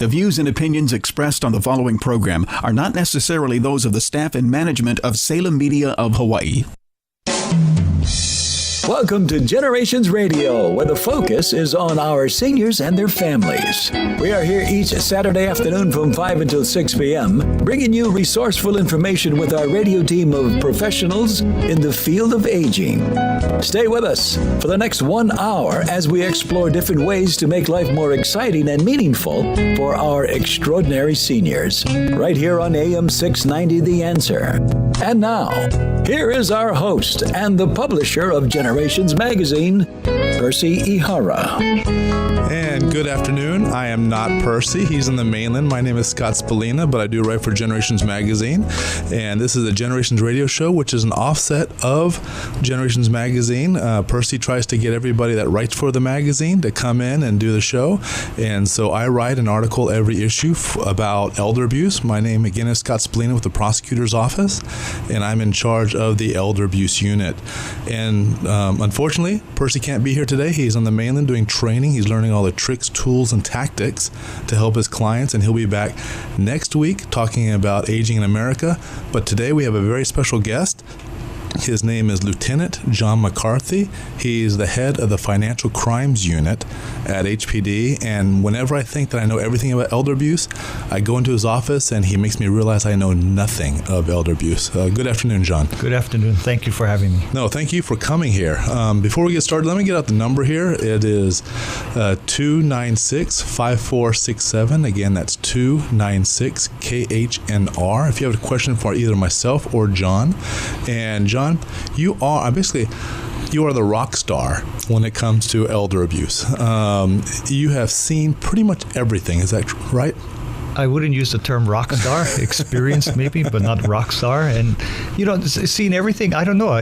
The views and opinions expressed on the following program are not necessarily those of the staff and management of Salem Media of Hawaii. Welcome to Generations Radio, where the focus is on our seniors and their families. We are here each Saturday afternoon from 5 until 6 p.m., bringing you resourceful information with our radio team of professionals in the field of aging. Stay with us for the next 1 hour as we explore different ways to make life more exciting and meaningful for our extraordinary seniors. Right here on AM 690, The Answer. And now, here is our host and the publisher of Generations Magazine, Percy Ihara. And good afternoon. I am not Percy. He's in the mainland. My name is Scott Spallina, but I do write for Generations Magazine. And this is a Generations radio show, which is an offset of Generations Magazine. Percy tries to get everybody that writes for the magazine to come in and do the show. And so I write an article every issue about elder abuse. My name, again, is Scott Spallina with the prosecutor's office, and I'm in charge of the elder abuse unit. And unfortunately, Percy can't be here today. He's on the mainland doing training. He's learning all the tricks, tools, and tactics to help his clients, and he'll be back next week talking about aging in America. But today we have a very special guest. His name is Lieutenant John McCarthy. He's the head of the Financial Crimes Unit at HPD, and whenever I think that I know everything about elder abuse, I go into his office and he makes me realize I know nothing of elder abuse. Good afternoon, John. Good afternoon. Thank you for having me. No, thank you for coming here. Before we get started, let me get out the number here. It is 296-5467. Again, that's 296-KHNR. If you have a question for either myself or John. And John, you are the rock star when it comes to elder abuse. You have seen pretty much everything. Is that right? I wouldn't use the term rock star. Experienced maybe, but not rock star. And, seeing everything, I don't know.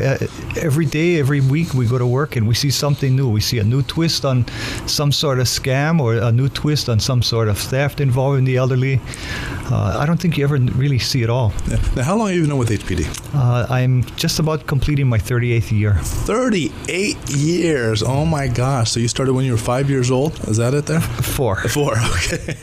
Every day, every week we go to work and we see something new. We see a new twist on some sort of scam or a new twist on some sort of theft involving the elderly. I don't think you ever really see it all. Yeah. Now, how long have you been with HPD? I'm just about completing my 38th year. 38 years. Oh, my gosh. So you started when you were 5 years old? Is that it there? 4. 4, okay.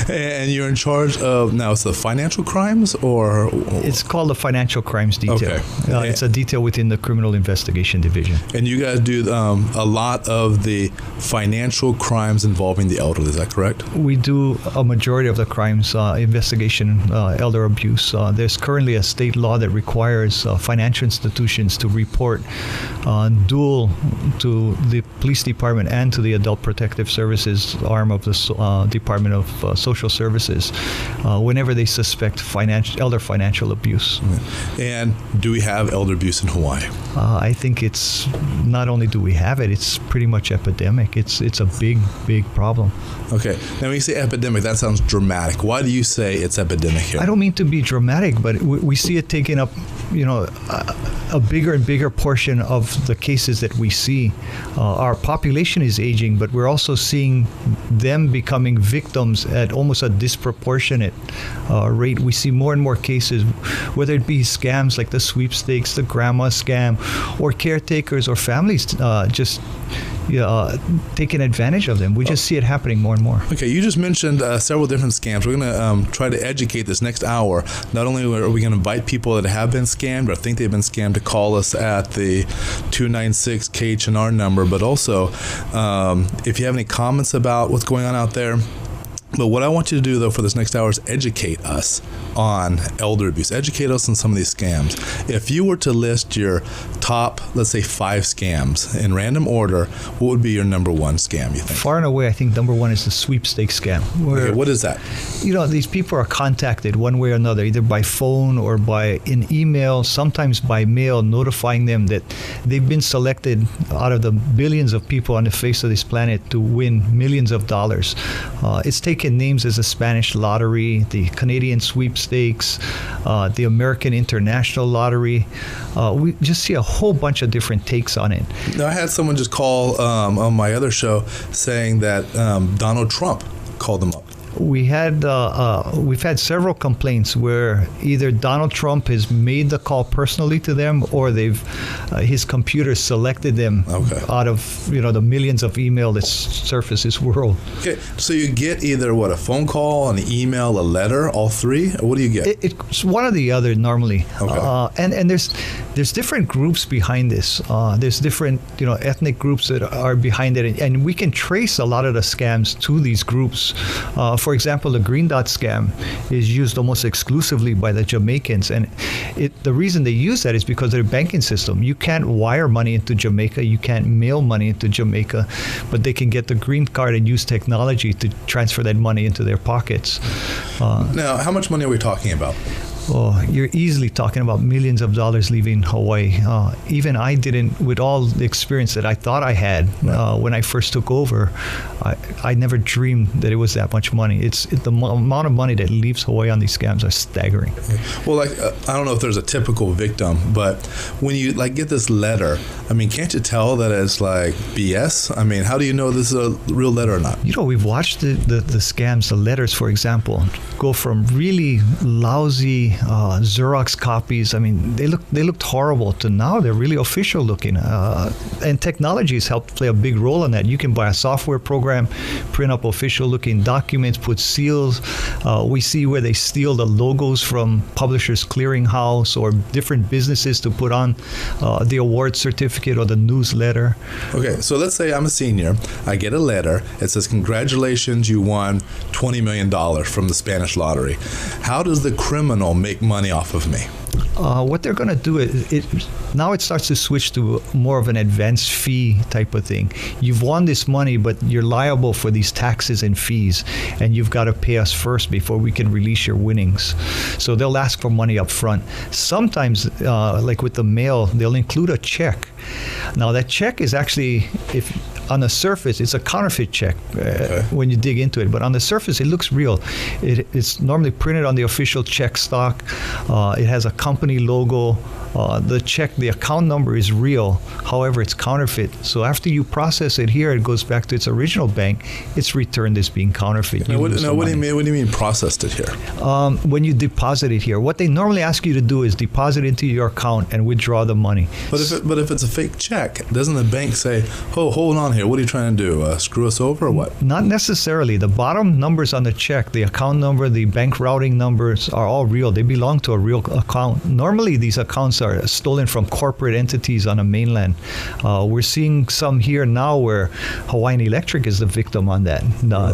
And you're in charge of, now it's the financial crimes, or? It's called the Financial Crimes Detail. Okay. It's a detail within the Criminal Investigation Division. And you guys do a lot of the financial crimes involving the elderly, is that correct? We do a majority of the crimes, investigation, elder abuse. There's currently a state law that requires financial institutions to report dual to the police department and to the Adult Protective Services arm of the Department of Social Services whenever they suspect elder financial abuse. And do we have elder abuse in Hawaii? I think it's not only do we have it, it's pretty much epidemic. It's a big problem. Okay. Now when you say epidemic, that sounds dramatic. Why do you say it's epidemic here? I don't mean to be dramatic, but we see it taking up, a bigger and bigger portion of the cases that we see. Our population is aging, but we're also seeing them becoming victims at almost a disproportionate rate. We see more and more cases, whether it be scams like the sweepstakes, the grandma scam, or caretakers or families just taking advantage of them. We just see it happening more and more. Okay, you just mentioned several different scams. We're going to try to educate this next hour. Not only are we going to invite people that have been scammed or think they've been scammed to call us at the 296-KHNR number, but also if you have any comments about what's going on out there. But what I want you to do, though, for this next hour is educate us on elder abuse. Educate us on some of these scams. If you were to list your top, let's say, 5 scams in random order, what would be your number one scam, you think? Far and away, I think number one is the sweepstakes scam. Okay, what is that? These people are contacted one way or another, either by phone or by an email, sometimes by mail, notifying them that they've been selected out of the billions of people on the face of this planet to win millions of dollars. It's taken names as the Spanish lottery, the Canadian sweepstakes, the American International Lottery. We just see a whole bunch of different takes on it. Now, I had someone just call on my other show saying that Donald Trump called them up. we've had several complaints where either Donald Trump has made the call personally to them, or his computer selected them out of the millions of email that surface this world. Okay, so you get either a phone call, an email, a letter, all three? Or what do you get? It's one or the other normally. Okay. And there's different groups behind this. There's different ethnic groups that are behind it, and we can trace a lot of the scams to these groups. For example, the Green Dot scam is used almost exclusively by the Jamaicans, and the reason they use that is because of their banking system. You can't wire money into Jamaica, you can't mail money into Jamaica, but they can get the green card and use technology to transfer that money into their pockets. Now, how much money are we talking about? Oh, you're easily talking about millions of dollars leaving Hawaii. Even I didn't, with all the experience that I thought I had when I first took over, I never dreamed that it was that much money. The amount of money that leaves Hawaii on these scams are staggering. Well, I don't know if there's a typical victim, but when you get this letter, can't you tell that it's BS? How do you know this is a real letter or not? We've watched the scams, the letters, for example, go from really lousy Xerox copies. They looked horrible to now they're really official looking. And technology has helped play a big role in that. You can buy a software program, print up official looking documents, put seals. We see where they steal the logos from Publishers Clearinghouse or different businesses to put on the award certificate or the newsletter. Okay, so let's say I'm a senior. I get a letter. It says, congratulations, you won $20 million from the Spanish lottery. How does the criminal make money off of me? What they're going to do is now it starts to switch to more of an advance fee type of thing. You've won this money, but you're liable for these taxes and fees, and you've got to pay us first before we can release your winnings. So they'll ask for money up front. Sometimes, like with the mail, they'll include a check. Now that check is actually, on the surface, it's a counterfeit check when you dig into it. But on the surface, it looks real. It's normally printed on the official check stock. It has a company logo. The account number is real. However, it's counterfeit. So after you process it here, it goes back to its original bank. It's returned as being counterfeit. What do you mean processed it here? When you deposit it here, what they normally ask you to do is deposit into your account and withdraw the money. But if it's a fake check, doesn't the bank say, "Oh, hold on here. What are you trying to do? Screw us over or what?" Not necessarily. The bottom numbers on the check, the account number, the bank routing numbers are all real. They belong to a real account. Normally, these accounts are stolen from corporate entities on the mainland. We're seeing some here now where Hawaiian Electric is the victim on that.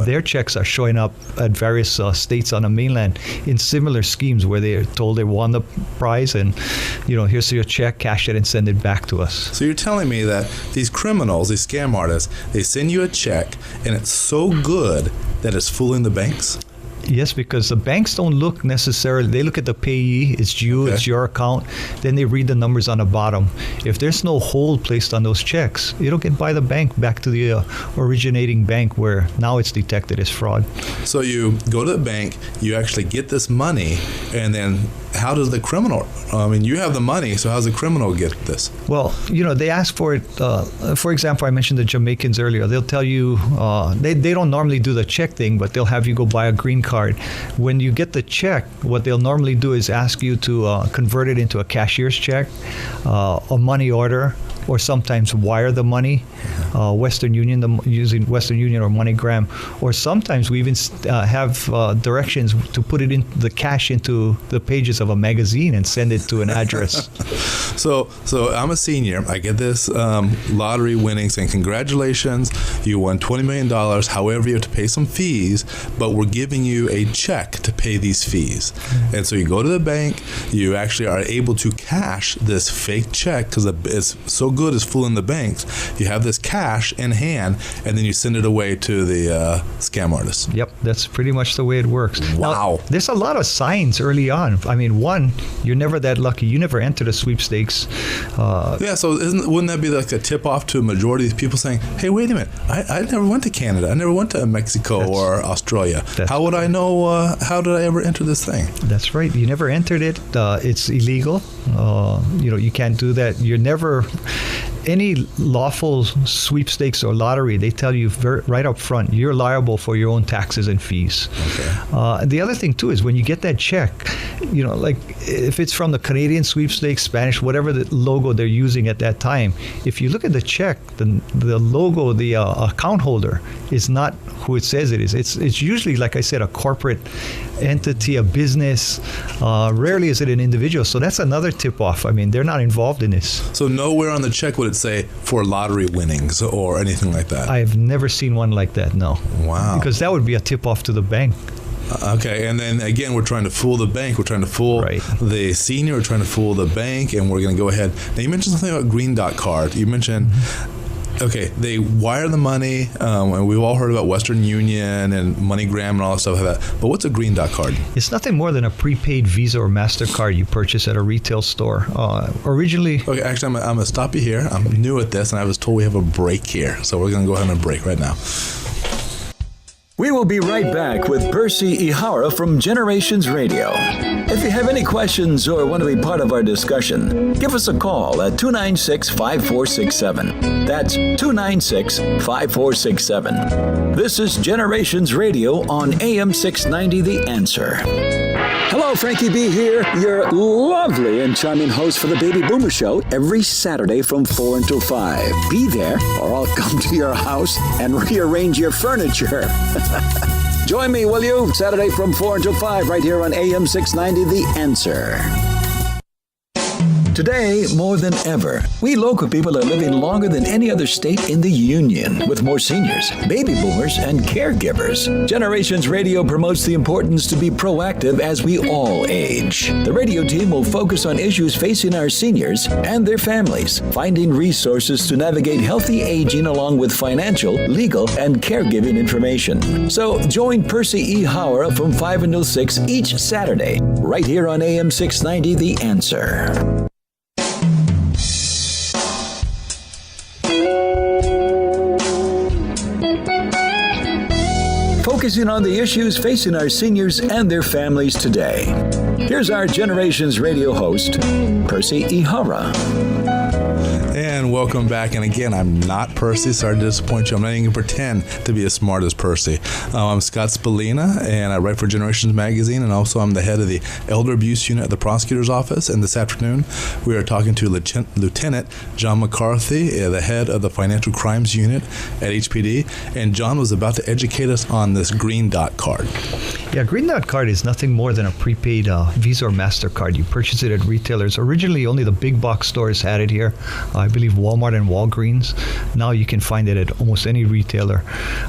Their checks are showing up at various states on the mainland in similar schemes where they're told they won the prize and, here's your check, cash it and send it back to us. So you're telling me that these criminals, these scam artists, they send you a check and it's so good that it's fooling the banks? Yes, because the banks don't look necessarily, they look at the payee, it's you, it's your account, then they read the numbers on the bottom. If there's no hold placed on those checks, it'll get by the bank back to the originating bank where now it's detected as fraud. So you go to the bank, you actually get this money, and then how does the criminal, you have the money, so how's the criminal get this? Well, they ask for it. For example, I mentioned the Jamaicans earlier. They'll tell you, they don't normally do the check thing, but they'll have you go buy a green card. When you get the check, what they'll normally do is ask you to convert it into a cashier's check, a money order, or sometimes wire the money, Western Union, using Western Union or MoneyGram, or sometimes we even have directions to put it in the cash into the pages of a magazine and send it to an address. So I'm a senior. I get this lottery winning saying, congratulations, you won $20 million. However, you have to pay some fees, but we're giving you a check to pay these fees. And so you go to the bank, you actually are able to cash this fake check because it's so good as fooling the banks. You have this cash in hand, and then you send it away to the scam artist. Yep, that's pretty much the way it works. Wow. Now, there's a lot of signs early on. One, you're never that lucky. You never entered a sweepstakes. So wouldn't that be like a tip-off to a majority of people saying, hey, wait a minute, I never went to Canada. I never went to Mexico or Australia. How would I know, how did I ever enter this thing? That's right. You never entered it. It's illegal. You can't do that. You're never... any lawful sweepstakes or lottery, they tell you right up front, you're liable for your own taxes and fees. Okay. The other thing, too, is when you get that check, like if it's from the Canadian sweepstakes, Spanish, whatever the logo they're using at that time, if you look at the check, the logo, the account holder is not who it says it is. It's usually, like I said, a corporate entity, a business. Rarely is it an individual. So that's another tip-off. I mean, they're not involved in this. So nowhere on the check would it say for lottery winnings or anything like that? I have never seen one like that, no. Wow. Because that would be a tip-off to the bank. Okay, and then again, we're trying to fool the bank. We're trying to fool the senior. We're trying to fool the bank, and we're going to go ahead. Now, you mentioned something about Green Dot card. You mentioned... Okay, they wire the money, and we've all heard about Western Union and MoneyGram and all that stuff like that. But what's a Green Dot card? It's nothing more than a prepaid Visa or MasterCard you purchase at a retail store. Originally... Okay, actually, I'm going to stop you here. I'm new at this, and I was told we have a break here. So we're going to go ahead on a break right now. We will be right back with Percy Ihara from Generations Radio. If you have any questions or want to be part of our discussion, give us a call at 296-5467. That's 296-5467. This is Generations Radio on AM 690 The Answer. Hello, Frankie B here, your lovely and charming host for the Baby Boomer Show every Saturday from 4 until 5. Be there or I'll come to your house and rearrange your furniture. Join me, will you? Saturday from 4 until 5 right here on AM 690 The Answer. Today, more than ever, we local people are living longer than any other state in the Union, with more seniors, baby boomers, and caregivers. Generations Radio promotes the importance to be proactive as we all age. The radio team will focus on issues facing our seniors and their families, finding resources to navigate healthy aging along with financial, legal, and caregiving information. So join Percy E. Hauer from 5 until 6 each Saturday, right here on AM 690 The Answer. Focusing on the issues facing our seniors and their families today. Here's our Generations Radio host, Percy Ihara. And welcome back. And again, I'm not Percy. Sorry to disappoint you. I'm not even going to pretend to be as smart as Percy. I'm Scott Spallina, and I write for Generations Magazine, and also I'm the head of the Elder Abuse Unit at the Prosecutor's Office. And this afternoon, we are talking to Lieutenant John McCarthy, the head of the Financial Crimes Unit at HPD. And John was about to educate us on this Green Dot card. Yeah, Green Dot card is nothing more than a prepaid Visa or MasterCard. You purchase it at retailers. Originally, only the big box stores had it here. I believe Walmart and Walgreens. Now you can find it at almost any retailer.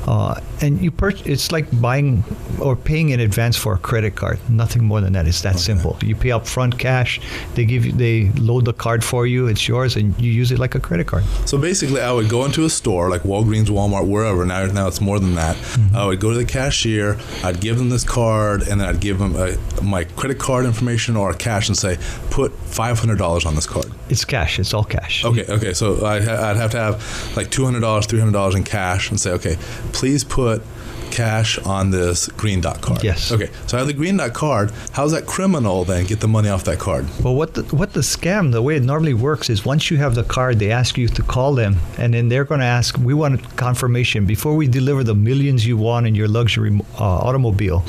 And it's like buying or paying in advance for a credit card. Nothing more than that. It's that simple. You pay up front cash. They load the card for you. It's yours, and you use it like a credit card. So basically, I would go into a store like Walgreens, Walmart, wherever. Now it's more than that. Mm-hmm. I would go to the cashier. I'd give them this card, and then I'd give them my credit card information or cash and say, put $500 on this card. It's cash. It's all cash. Okay. So I'd have to have like $200, $300 in cash and say, okay, please put cash on this Green Dot card. Yes. Okay. So I have the Green Dot card. How's that criminal then get the money off that card? Well, what the scam, the way it normally works is once you have the card, they ask you to call them, and then they're going to ask, we want confirmation. Before we deliver the millions you want in your luxury automobile,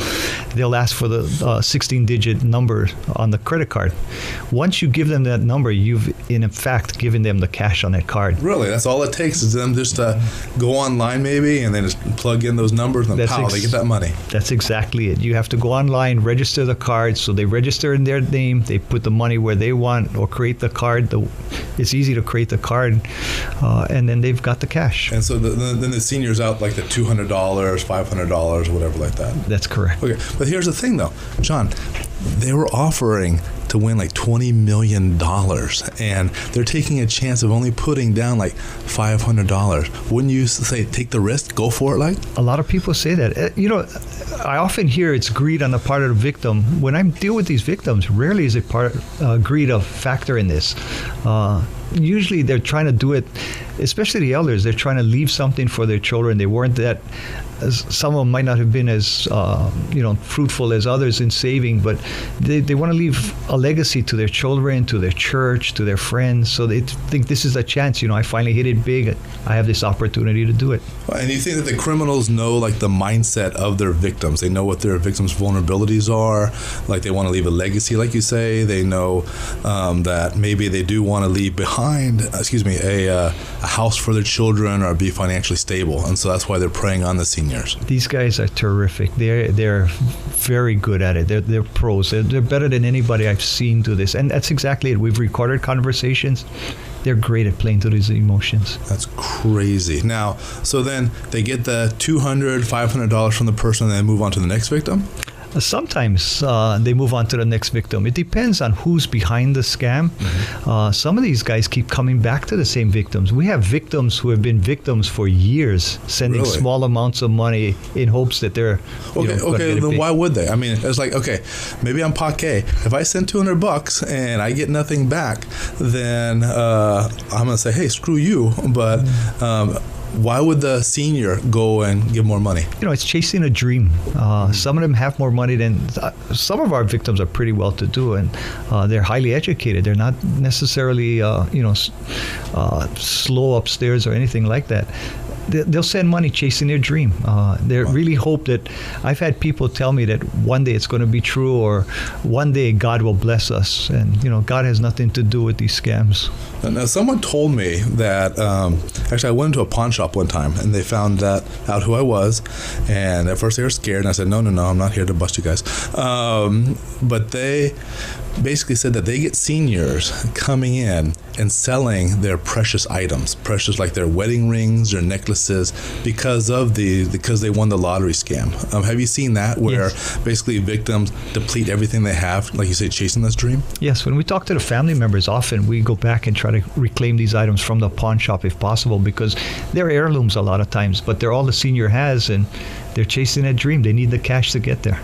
they'll ask for the 16-digit number on the credit card. Once you give them that number, you've in fact given them the cash on that card. Really? That's all it takes is them just to go online maybe and then just plug in those numbers and they get that money. That's exactly it. You have to go online, register the card. So they register in their name. They put the money where they want or create the card. It's easy to create the card, and then they've got the cash. And so then the senior's out like the $200, $500, whatever like that. That's correct. Okay, but here's the thing though, John, they were offering to win like $20 million, and they're taking a chance of only putting down like $500. Wouldn't you say take the risk, go for it? Like a lot of people say that. I often hear it's greed on the part of the victim. When I deal with these victims, rarely is it greed a factor in this. usually they're trying to do it, especially the elders, they're trying to leave something for their children. They weren't that, some of them might not have been as fruitful as others in saving, but they want to leave a legacy to their children, to their church, to their friends. So they think this is a chance. I finally hit it big. I have this opportunity to do it. And you think that the criminals know like the mindset of their victims? They know what their victims' vulnerabilities are. Like they want to leave a legacy, like you say. They know that maybe they do want to leave behind, a house for their children or be financially stable, and so that's why they're preying on the seniors. These guys are terrific. They're very good at it. They're pros. They're better than anybody I've seen do this, and that's exactly it. We've recorded conversations. They're great at playing to these emotions. That's crazy. Now, so then they get the $200, $500 from the person and then move on to the next victim? Sometimes they move on to the next victim. It depends on who's behind the scam. Mm-hmm. Some of these guys keep coming back to the same victims. We have victims who have been victims for years, sending small amounts of money in hopes that they're okay. Then why would they? I mean, it's like, okay, maybe I'm Paquet. If I send $200 and I get nothing back, then I'm gonna say, hey, screw you. But why would the senior go and give more money? It's chasing a dream. Some of them have more money than some of our victims are pretty well to do, and they're highly educated. They're not necessarily slow upstairs or anything like that. They'll send money chasing their dream. They really hope that, I've had people tell me that one day it's going to be true, or one day God will bless us. And, God has nothing to do with these scams. Now, someone told me that, actually I went into a pawn shop one time and they found out who I was. And at first they were scared, and I said, no, I'm not here to bust you guys. But they basically said that they get seniors coming in and selling their precious items, precious like their wedding rings, their necklaces, because they won the lottery scam. Have you seen that, where basically victims deplete everything they have, like you say, chasing this dream? Yes, when we talk to the family members, often we go back and try to reclaim these items from the pawn shop if possible, because they're heirlooms a lot of times, but they're all the senior has, and they're chasing that dream. They need the cash to get there.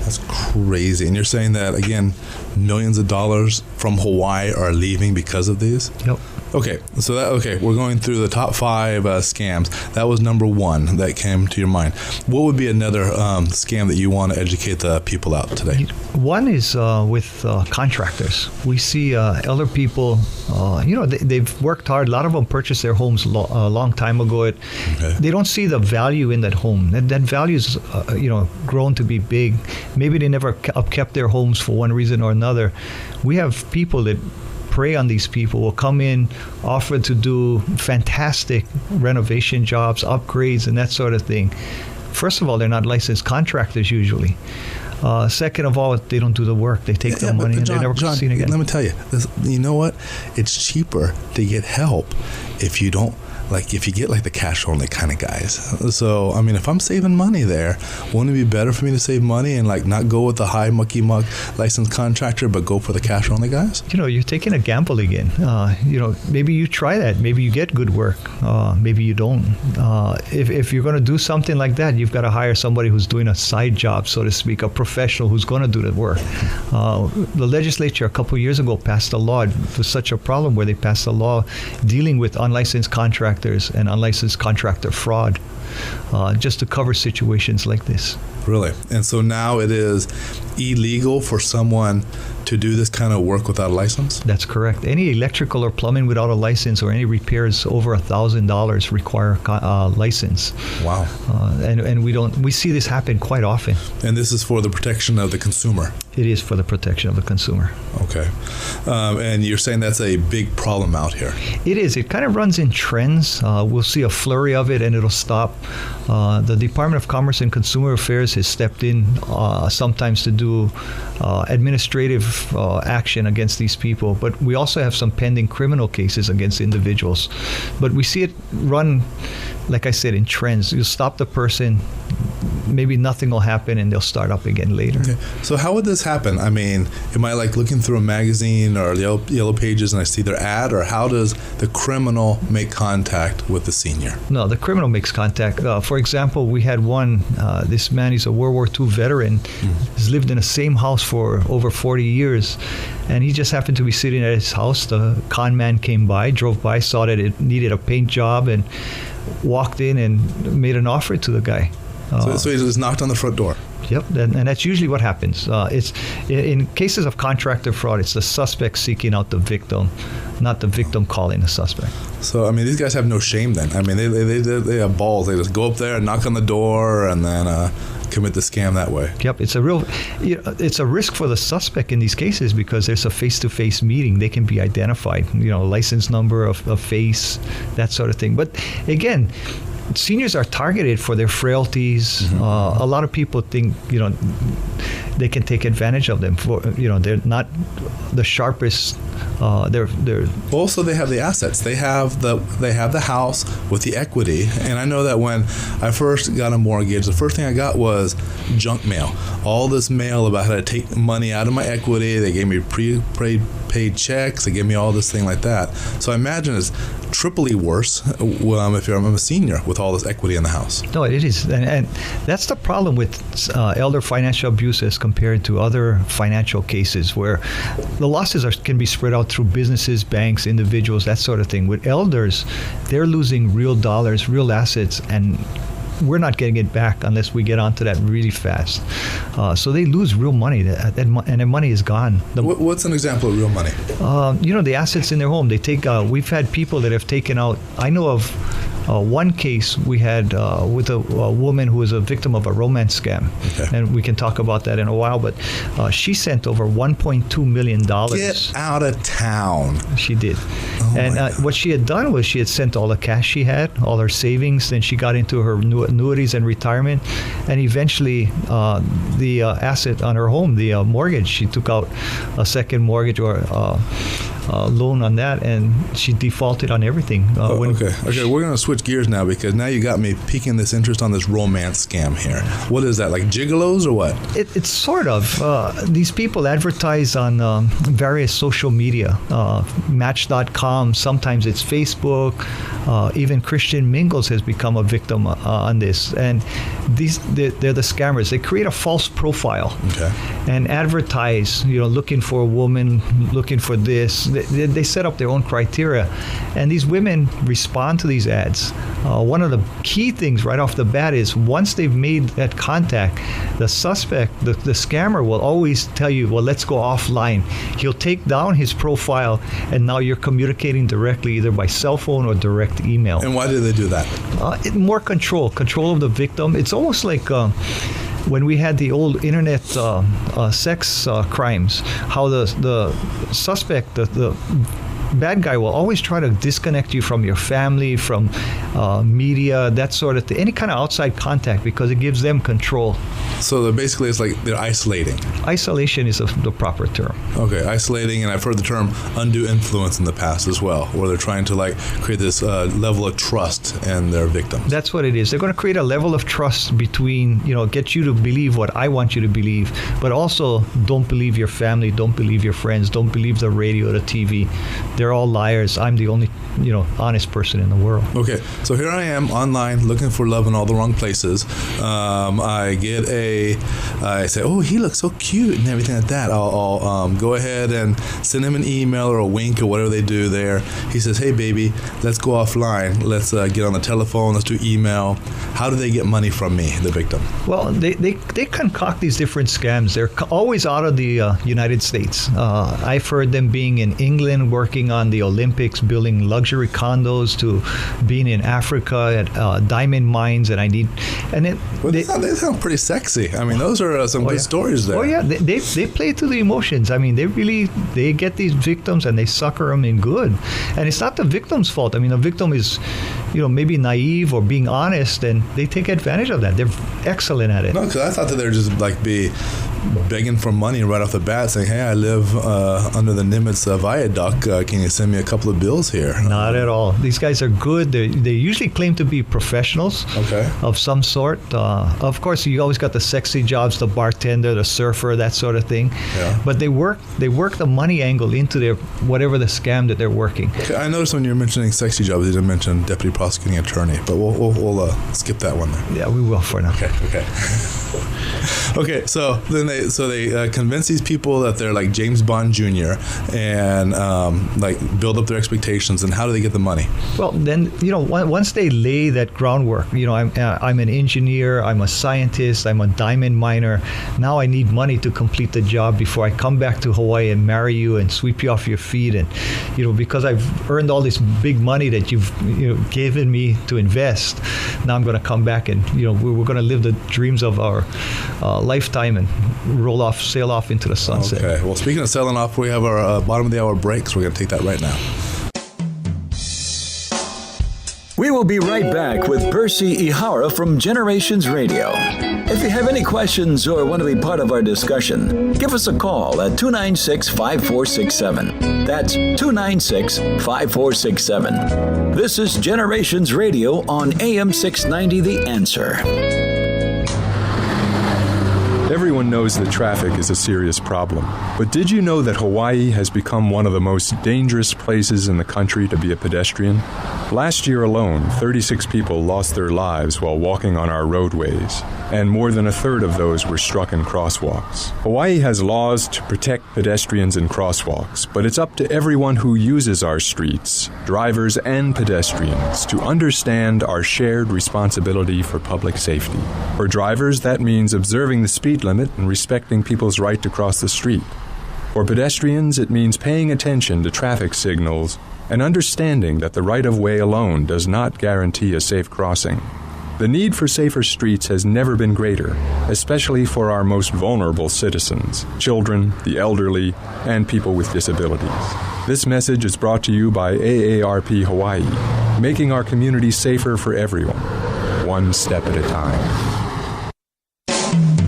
That's crazy. And you're saying that, again, millions of dollars from Hawaii are leaving because of these? Yep. Okay, so we're going through the top 5 scams. That was number 1 that came to your mind. What would be another scam that you want to educate the people out today? One is with contractors. We see elder people, they've worked hard. A lot of them purchased their homes a long time ago. They don't see the value in that home. That value's, grown to be big. Maybe they never kept their homes for one reason or another. We have people that prey on these people, will come in, offer to do fantastic renovation jobs, upgrades, and that sort of thing. First of all, they're not licensed contractors usually. Second of all, they don't do the work. They take the money and they're never seen again. Let me tell you, you know what? It's cheaper to get help if you don't, if you get the cash only kind of guys. So, I mean, if I'm saving money there, wouldn't it be better for me to save money and not go with the high mucky mug licensed contractor, but go for the cash only guys? You're taking a gamble again. Maybe you try that. Maybe you get good work. Maybe you don't. If you're going to do something like that, you've got to hire somebody who's doing a side job, so to speak, a professional who's going to do the work. The legislature a couple of years ago passed a law. It was such a problem where they passed a law dealing with unlicensed contractors and unlicensed contractor fraud, just to cover situations like this. Really? And so now it is illegal for someone to do this kind of work without a license? That's correct. Any electrical or plumbing without a license, or any repairs over $1,000 require a license. Wow. And we see this happen quite often. And this is for the protection of the consumer? It is for the protection of the consumer. Okay. And you're saying that's a big problem out here? It is. It kind of runs in trends. We'll see a flurry of it and it'll stop. The Department of Commerce and Consumer Affairs has stepped in sometimes to do administrative action against these people, but we also have some pending criminal cases against individuals. But we see it run, like I said, in trends. You stop the person, maybe nothing will happen and they'll start up again later. Okay. So how would this happen? I mean, am I like looking through a magazine or Yellow Pages and I see their ad, or how does the criminal make contact with the senior? No, the criminal makes contact. For example, we had one, this man, he's a World War II veteran. He's lived in the same house for over 40 years. And he just happened to be sitting at his house. The con man came by, drove by, saw that it needed a paint job, and walked in and made an offer to the guy. So he just knocked on the front door. Yep, and that's usually what happens. It's in cases of contractor fraud, it's the suspect seeking out the victim, not the victim calling the suspect. So I mean, these guys have no shame then. I mean, they have balls. They just go up there and knock on the door and then commit the scam that way. Yep, it's a risk for the suspect in these cases because there's a face-to-face meeting. They can be identified. License number, a face, that sort of thing. But again, seniors are targeted for their frailties. A lot of people think they can take advantage of them. They're not the sharpest. They're also, they have the assets. They have the house with the equity. And I know that when I first got a mortgage, the first thing I got was junk mail. All this mail about how to take money out of my equity. They gave me prepaid checks. They gave me all this thing like that. So I imagine it's triply worse if you're a senior with all this equity in the house. No, it is, and that's the problem with elder financial abuse as compared to other financial cases where the losses can be spread out through businesses, banks, individuals, that sort of thing. With elders, they're losing real dollars, real assets, and we're not getting it back unless we get onto that really fast. So they lose real money, and their money is gone. What's an example of real money? The assets in their home. They take. We've had people that have taken out. I know of one case we had with a woman who was a victim of a romance scam, and we can talk about that in a while. But she sent over $1.2 million. Get out of town. She did. What she had done was she had sent all the cash she had, all her savings. Then she got into her annuities and retirement, and eventually the asset on her home, the mortgage, she took out a second mortgage or loan on that, and she defaulted on everything. Okay, we're going to switch gears now because now you got me piquing this interest on this romance scam here. What is that, like gigolos or what? It's sort of. These people advertise on various social media, Match.com, sometimes it's Facebook, even Christian Mingles has become a victim on this. And they're the scammers. They create a false profile and advertise, looking for a woman, looking for this. They set up their own criteria, and these women respond to these ads. One of the key things right off the bat is once they've made that contact, the suspect, the scammer, will always tell you, well, let's go offline. He'll take down his profile, and now you're communicating directly either by cell phone or direct email. And why do they do that? More control of the victim. It's almost like when we had the old internet sex crimes, how the suspect, the bad guy will always try to disconnect you from your family, from media, that sort of thing, any kind of outside contact, because it gives them control. So basically it's like they're isolating. Isolation is the proper term. Okay, isolating, and I've heard the term undue influence in the past as well, where they're trying to create this level of trust in their victims. That's what it is. They're going to create a level of trust between, get you to believe what I want you to believe, but also don't believe your family, don't believe your friends, don't believe the radio, the TV. They're all liars. I'm the only, honest person in the world. Okay, so here I am online looking for love in all the wrong places. I say, oh, he looks so cute and everything like that. I'll go ahead and send him an email or a wink or whatever they do there. He says, hey, baby, let's go offline. Let's get on the telephone. Let's do email. How do they get money from me, the victim? Well, they concoct these different scams. They're always out of the United States. I've heard them being in England working on the Olympics, building luxury condos, to being in Africa at diamond mines, and they sound pretty sexy. I mean, those are some good stories there. Oh yeah, they play to the emotions. I mean, they get these victims and they sucker them in good, and it's not the victim's fault. I mean, the victim is, maybe naive or being honest, and they take advantage of that. They're excellent at it. No, because I thought that they're just be begging for money right off the bat, saying, "Hey, I live under the Nimitz viaduct. Can you send me a couple of bills here?" Not at all. These guys are good. They usually claim to be professionals of some sort. Of course, you always got the sexy jobs, the bartender, the surfer, that sort of thing. Yeah. But they work the money angle into their whatever the scam that they're working. Okay, I noticed when you were mentioning sexy jobs, you didn't mention deputy prosecuting attorney, but we'll skip that one then. Yeah, we will for now. Okay. Okay, so then they convince these people that they're like James Bond Jr. and like build up their expectations. And how do they get the money? Well, then once they lay that groundwork, I'm an engineer, I'm a scientist, I'm a diamond miner. Now I need money to complete the job before I come back to Hawaii and marry you and sweep you off your feet. And because I've earned all this big money that you've given me to invest, now I'm going to come back and we're going to live the dreams of our lifetime and sail off into the sunset. Okay. Well, speaking of sailing off, we have our bottom of the hour break, so we're going to take that right now. We will be right back with Percy Ihara from Generations Radio. If you have any questions or want to be part of our discussion, give us a call at 296-5467. That's 296-5467. This is Generations Radio on AM 690 The Answer. Everyone knows that traffic is a serious problem. But did you know that Hawaii has become one of the most dangerous places in the country to be a pedestrian? Last year alone, 36 people lost their lives while walking on our roadways, and more than a third of those were struck in crosswalks. Hawaii has laws to protect pedestrians in crosswalks, but it's up to everyone who uses our streets, drivers and pedestrians, to understand our shared responsibility for public safety. For drivers, that means observing the speed limit and respecting people's right to cross the street. For pedestrians, it means paying attention to traffic signals and understanding that the right-of-way alone does not guarantee a safe crossing. The need for safer streets has never been greater, especially for our most vulnerable citizens, children, the elderly, and people with disabilities. This message is brought to you by AARP Hawaii, making our community safer for everyone, one step at a time.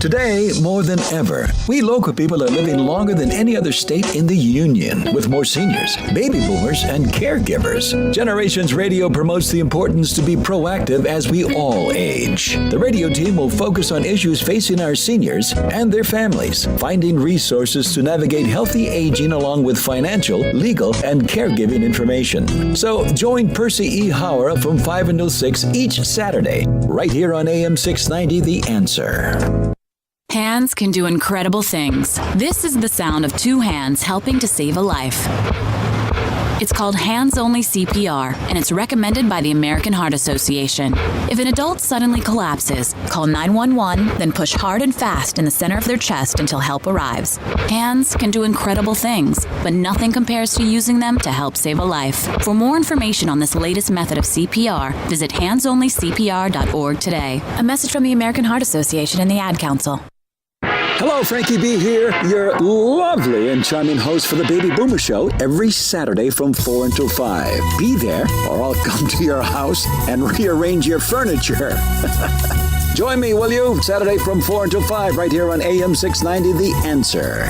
Today, more than ever, we local people are living longer than any other state in the Union, with more seniors, baby boomers, and caregivers. Generations Radio promotes the importance to be proactive as we all age. The radio team will focus on issues facing our seniors and their families, finding resources to navigate healthy aging along with financial, legal, and caregiving information. So join Percy E. Howard from 5 until 6 each Saturday, right here on AM 690 The Answer. Hands can do incredible things. This is the sound of two hands helping to save a life. It's called hands-only CPR, and it's recommended by the American Heart Association. If an adult suddenly collapses, call 911, then push hard and fast in the center of their chest until help arrives. Hands can do incredible things, but nothing compares to using them to help save a life. For more information on this latest method of CPR, visit handsonlycpr.org today. A message from the American Heart Association and the Ad Council. Hello, Frankie B here, your lovely and charming host for the Baby Boomer Show every Saturday from 4 until 5. Be there, or I'll come to your house and rearrange your furniture. Join me, will you? Saturday from 4 until 5, right here on AM 690, The Answer.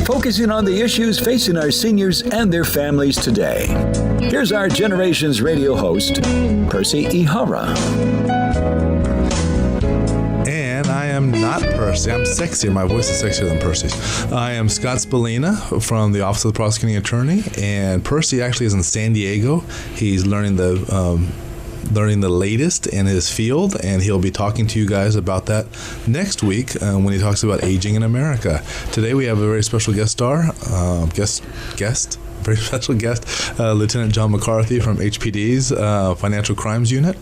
Focusing on the issues facing our seniors and their families today. Here's our Generations Radio host, Percy Ihara. And I am not Percy. I'm sexier. My voice is sexier than Percy's. I am Scott Spallina from the Office of the Prosecuting Attorney, and Percy actually is in San Diego. He's learning the latest in his field, and he'll be talking to you guys about that next week when he talks about aging in America. Today we have a very special very special guest, Lieutenant John McCarthy from HPD's Financial Crimes Unit,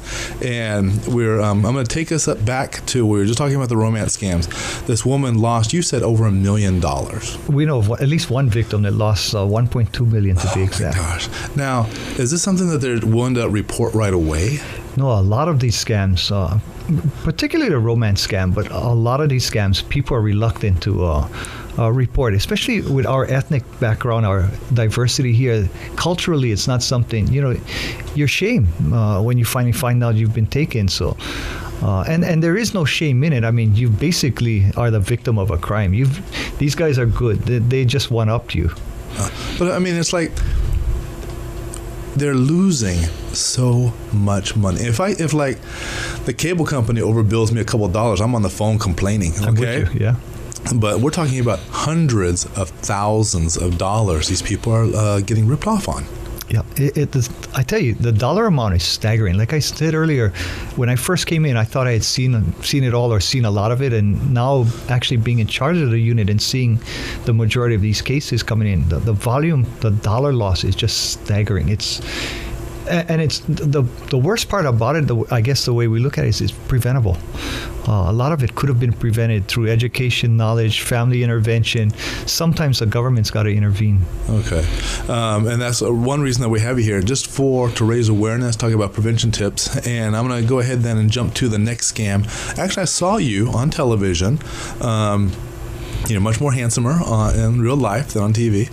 and I'm going to take us back to we were just talking about the romance scams. This woman lost, you said, over $1 million. We know of at least one victim that lost $1.2 million to be exact. Oh my gosh! Now, is this something that they're willing to report right away? No, a lot of these scams, particularly the romance scam, but a lot of these scams, people are reluctant to report, especially with our ethnic background, our diversity here. Culturally, it's not something, you're shamed when you finally find out you've been taken. So, and there is no shame in it. I mean, you basically are the victim of a crime. These guys are good. They just one-upped you. But I mean, it's like they're losing so much money. If like the cable company overbills me a couple of dollars, I'm on the phone complaining. Okay, I'm with you, yeah. But we're talking about hundreds of thousands of dollars these people are getting ripped off on. Yeah, I tell you, the dollar amount is staggering. Like I said earlier, when I first came in, I thought I had seen it all or seen a lot of it, and now actually being in charge of the unit and seeing the majority of these cases coming in, the volume, the dollar loss is just staggering. It's the worst part about it, I guess the way we look at it is it's preventable. A lot of it could have been prevented through education, knowledge, family intervention. Sometimes the government's got to intervene. Okay. And that's one reason that we have you here, just to raise awareness, talk about prevention tips. And I'm going to go ahead then and jump to the next scam. Actually, I saw you on television, much more handsomer in real life than on TV.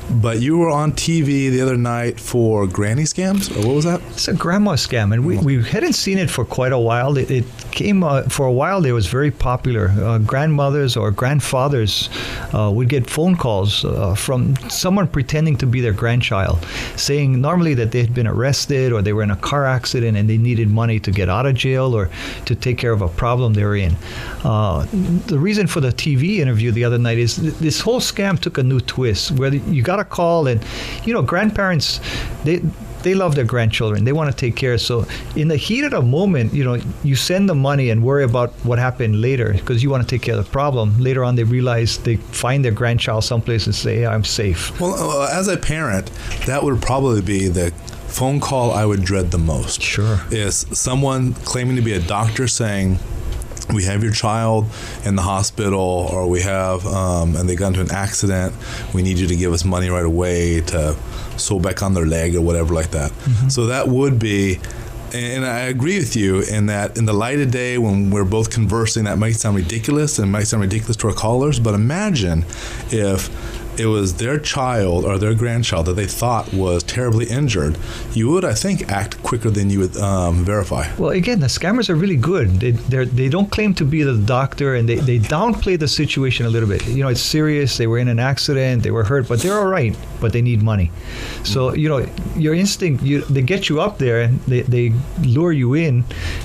But you were on TV the other night for granny scams, or what was that? It's a grandma scam, and we hadn't seen it for quite a while. It came for a while. It was very popular. Grandmothers or grandfathers would get phone calls from someone pretending to be their grandchild, saying normally that they had been arrested or they were in a car accident and they needed money to get out of jail or to take care of a problem they were in. The reason for the TV interview the other night is this whole scam took a new twist, where you got a call, and grandparents, they love their grandchildren. They want to take care. So in the heat of the moment, you send the money and worry about what happened later because you want to take care of the problem. Later on, they realize they find their grandchild someplace and say, I'm safe. Well, as a parent, that would probably be the phone call I would dread the most. Sure. Is someone claiming to be a doctor saying, we have your child in the hospital, or we have, and they got into an accident, we need you to give us money right away to sew back on their leg or whatever like that. Mm-hmm. So that would be, and I agree with you in that in the light of day when we're both conversing, that might sound ridiculous and might sound ridiculous to our callers, but imagine if it was their child or their grandchild that they thought was terribly injured, you would, I think, act quicker than you would verify. Well, again, the scammers are really good. They don't claim to be the doctor, and they downplay the situation a little bit. It's serious. They were in an accident. They were hurt, but they're all right, but they need money. So, your instinct, they get you up there, and they lure you in,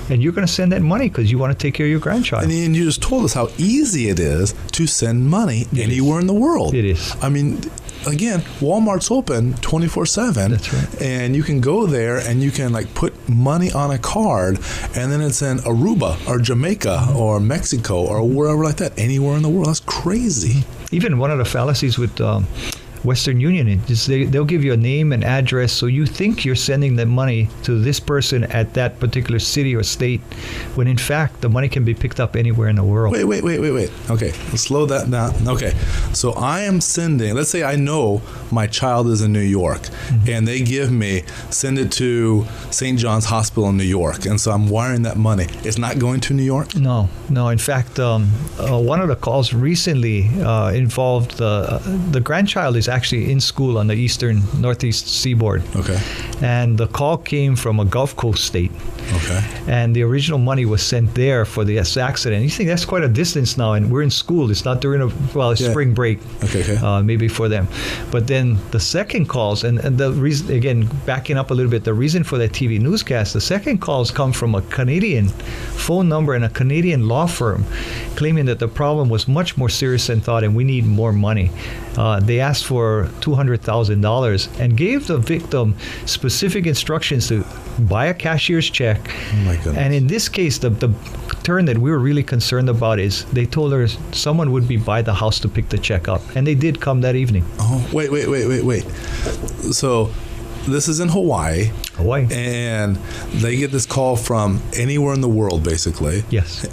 and you're going to send that money because you want to take care of your grandchild. And you just told us how easy it is to send money anywhere in the world. It is. I mean, again, Walmart's open 24/7. That's right. And you can go there and you can put money on a card, and then it's in Aruba or Jamaica or Mexico or wherever like that, anywhere in the world. That's crazy. Even one of the fallacies with Western Union is they'll give you a name and address, so you think you're sending the money to this person at that particular city or state, when in fact the money can be picked up anywhere in the world. Wait. Okay, let's slow that down. Okay, so I am sending, let's say I know my child is in New York, mm-hmm. and they give me, send it to St. John's Hospital in New York, and so I'm wiring that money. It's not going to New York? No. In fact, one of the calls recently involved the grandchild is actually in school on the northeast seaboard. Okay. And the call came from a Gulf Coast state. Okay. And the original money was sent there for the accident. You think that's quite a distance now, and we're in school. It's not during spring break. Okay. Maybe for them. But then the second calls, and the reason, again, backing up a little bit, the reason for that TV newscast, the second calls come from a Canadian phone number and a Canadian law firm claiming that the problem was much more serious than thought and we need more money. They asked for $200,000 and gave the victim specific instructions to buy a cashier's check. Oh my goodness. And in this case, the turn that we were really concerned about is they told her someone would be by the house to pick the check up. And they did come that evening. Oh, wait. So this is in Hawaii. Hawaii. And they get this call from anywhere in the world, basically. Yes.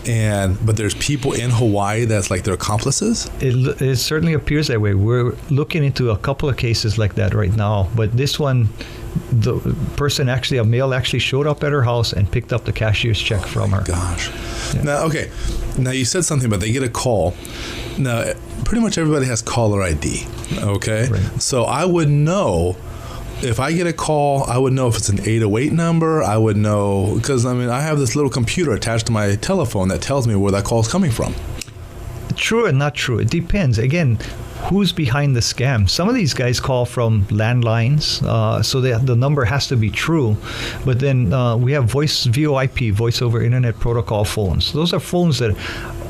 But there's people in Hawaii that's like their accomplices? It certainly appears that way. We're looking into a couple of cases like that right now. But this one, the person actually, a male actually showed up at her house and picked up the cashier's check from her. Gosh. Yeah. Now, okay. Now, you said something about they get a call. Now, pretty much everybody has caller ID, okay? Right. So I would know, if I get a call, I would know if it's an 808 number. I would know, because, I have this little computer attached to my telephone that tells me where that call is coming from. True and not true. It depends. Again, who's behind the scam? Some of these guys call from landlines, so the number has to be true. But then we have VoIP, voice over internet protocol phones. Those are phones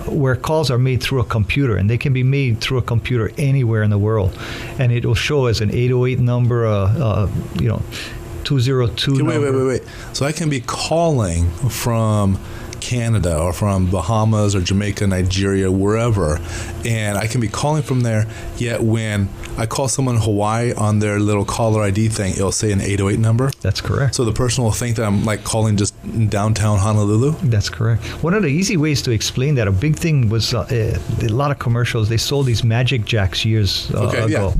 where calls are made through a computer, and they can be made through a computer anywhere in the world, and it will show as an 808 number, 202 number. Wait. So I can be calling from Canada or from Bahamas or Jamaica, Nigeria, wherever, and I can be calling from there, yet when I call someone in Hawaii on their little caller ID thing, it'll say an 808 number? That's correct. So the person will think that I'm like calling just downtown Honolulu? That's correct. One of the easy ways to explain that, a big thing was a lot of commercials. They sold these Magic Jacks years ago. Yeah.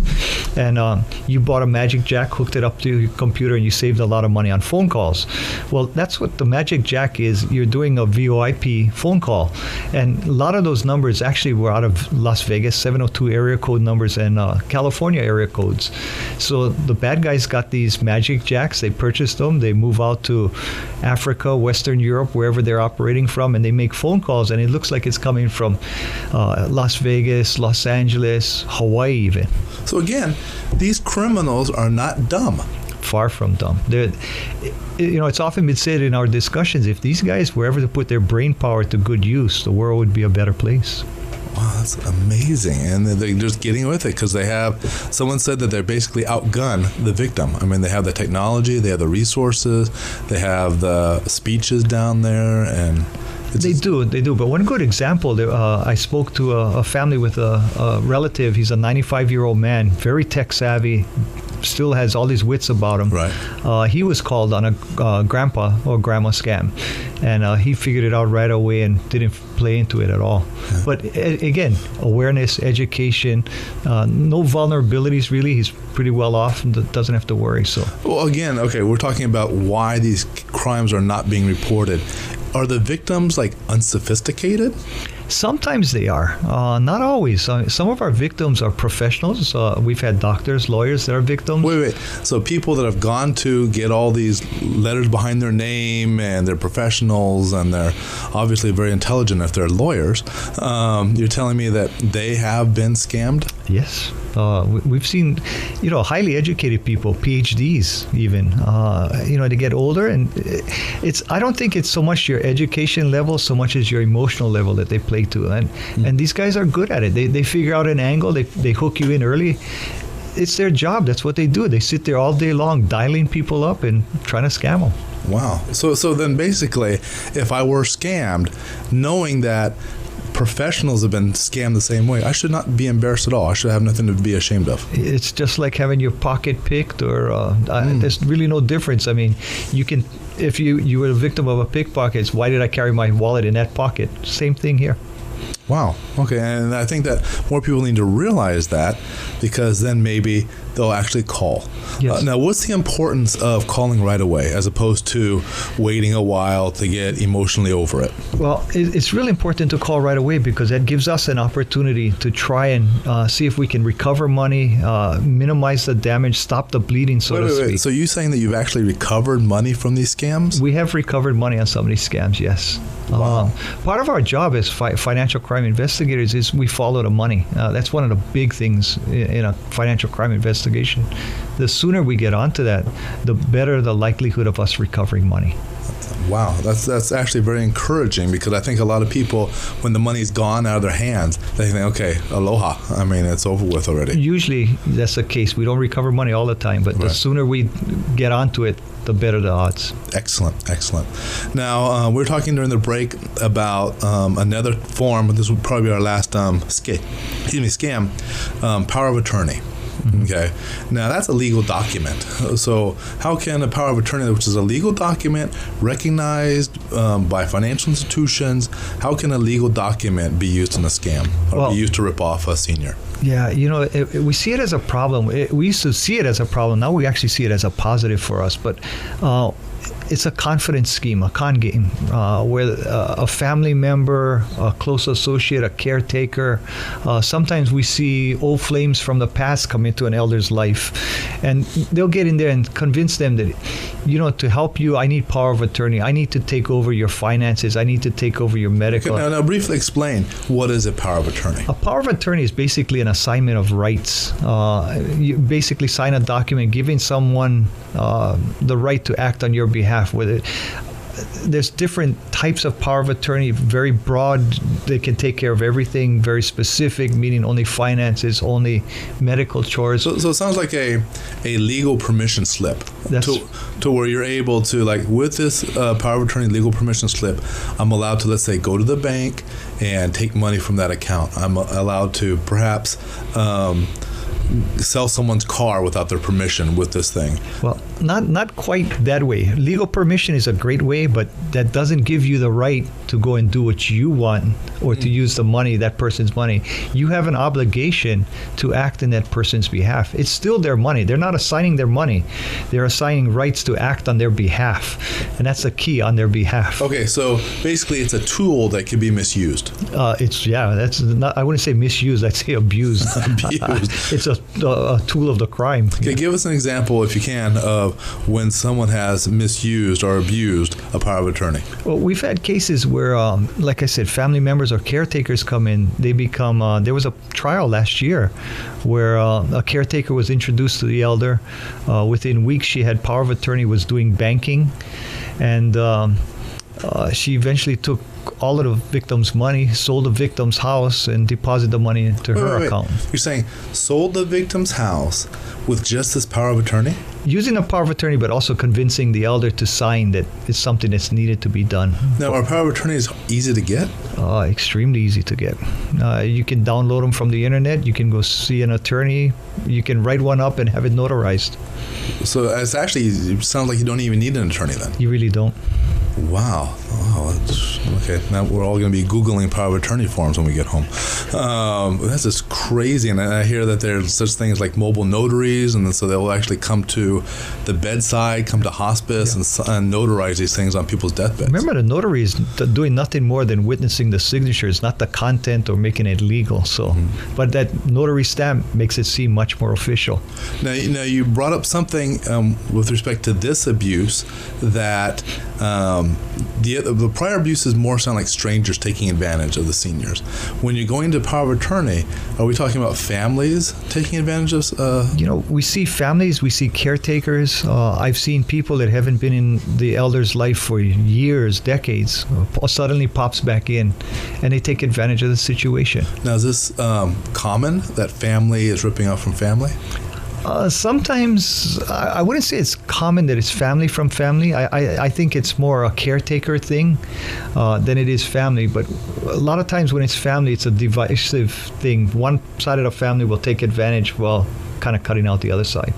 And you bought a Magic Jack, hooked it up to your computer, and you saved a lot of money on phone calls. Well, that's what the Magic Jack is. You're doing a VoIP phone call. And a lot of those numbers actually were out of Las Vegas, 702 area code numbers, and California area codes. So the bad guys got these Magic Jacks. They purchased them. They move out to Africa, Western Europe, wherever they're operating from, and they make phone calls, and it looks like it's coming from Las Vegas, Los Angeles, Hawaii even. So again, these criminals are not dumb. Far from dumb. It's often been said in our discussions, if these guys were ever to put their brain power to good use, the world would be a better place. Wow, that's amazing. And they're just getting with it because someone said that they're basically outgun the victim. They have the technology, they have the resources, they have the speeches down there, and They do. But one good example, I spoke to a family with a relative. He's a 95-year-old man, very tech savvy, still has all these wits about him. Right. He was called on a grandpa or grandma scam, and he figured it out right away and didn't play into it at all. Yeah. But again, awareness, education, no vulnerabilities really. He's pretty well off and doesn't have to worry. So. Well, again, okay, we're talking about why these crimes are not being reported. Are the victims unsophisticated? Sometimes they are, not always. Some of our victims are professionals. We've had doctors, lawyers that are victims. Wait. So people that have gone to get all these letters behind their name, and they're professionals, and they're obviously very intelligent if they're lawyers, you're telling me that they have been scammed? Yes. We've seen, highly educated people, PhDs even, they get older, and I don't think it's so much your education level so much as your emotional level that they play to. And these guys are good at it. They figure out an angle, they hook you in early. It's their job. That's what they do. They sit there all day long dialing people up and trying to scam them. Wow. So then basically, if I were scammed, knowing that professionals have been scammed the same way, I should not be embarrassed at all. I should have nothing to be ashamed of. It's just like having your pocket picked, or there's really no difference. You can, if you were a victim of a pickpocket, why did I carry my wallet in that pocket? Same thing here. Wow. Okay. And I think that more people need to realize that, because then maybe they'll actually call. Yes. Now, what's the importance of calling right away as opposed to waiting a while to get emotionally over it? Well, it's really important to call right away because that gives us an opportunity to try and see if we can recover money, minimize the damage, stop the bleeding, so to speak. So you're saying that you've actually recovered money from these scams? We have recovered money on some of these scams, yes. Wow. Part of our job as financial crime investigators is we follow the money. That's one of the big things in a financial crime investigation. The sooner we get onto that, the better the likelihood of us recovering money. Wow, that's actually very encouraging, because I think a lot of people, when the money's gone out of their hands, they think, okay, aloha. it's over with already. Usually that's the case. We don't recover money all the time, but the sooner we get onto it, the better the odds. Excellent. Now, we were talking during the break about another form. This will probably be our last scam, power of attorney. Okay. Now, that's a legal document. So how can a power of attorney, which is a legal document recognized by financial institutions, how can a legal document be used in a scam or be used to rip off a senior? Yeah, we see it as a problem. We used to see it as a problem. Now we actually see it as a positive for us. But it's a confidence scheme, a con game, where a family member, a close associate, a caretaker, sometimes we see old flames from the past come into an elder's life, and they'll get in there and convince them that, to help you, I need power of attorney. I need to take over your finances. I need to take over your medical. Okay, now briefly explain, what is a power of attorney? A power of attorney is basically an assignment of rights. You basically sign a document giving someone the right to act on your behalf. There's different types of power of attorney, very broad. They can take care of everything, very specific, meaning only finances, only medical chores. So it sounds like a legal permission slip to where you're able to, like, with this power of attorney legal permission slip, I'm allowed to, let's say, go to the bank and take money from that account. I'm allowed to perhaps sell someone's car without their permission with this thing. Well, not quite that way. Legal permission is a great way, but that doesn't give you the right to go and do what you want or to use the money, that person's money. You have an obligation to act in that person's behalf. It's still their money. They're not assigning their money. They're assigning rights to act on their behalf. And that's the key, on their behalf. Okay, so basically it's a tool that can be misused. That's not, I wouldn't say misused, I'd say abused. It's a tool of the crime. Okay, give us an example, if you can, of when someone has misused or abused a power of attorney. Well, we've had cases where, like I said, family members or caretakers come in. They become, there was a trial last year where a caretaker was introduced to the elder. Within weeks, she had power of attorney, was doing banking, and she eventually took all of the victim's money, sold the victim's house, and deposited the money into her account. You're saying sold the victim's house with just this power of attorney? Using a power of attorney, but also convincing the elder to sign that it's something that's needed to be done. Now, are power of attorneys easy to get? Extremely easy to get. You can download them from the internet. You can go see an attorney. You can write one up and have it notarized. So it sounds like you don't even need an attorney then. You really don't. Wow. Okay. Now we're all going to be Googling power of attorney forms when we get home. That's just crazy. And I hear that there's such things like mobile notaries, and so they'll actually come to the bedside, come to hospice, and notarize these things on people's deathbeds. Remember, the notary is doing nothing more than witnessing the signatures, not the content or making it legal. So, but that notary stamp makes it seem much more official. Now you brought up something with respect to this abuse that the prior abuses more sound like strangers taking advantage of the seniors. When you're going to power of attorney, are we talking about families taking advantage of? We see families, we see caretakers. I've seen people that haven't been in the elder's life for years, decades, suddenly pops back in, and they take advantage of the situation. Now, is this common that family is ripping off from family? Sometimes, I wouldn't say it's common that it's family from family. I think it's more a caretaker thing than it is family. But a lot of times when it's family, it's a divisive thing. One side of the family will take advantage while kind of cutting out the other side.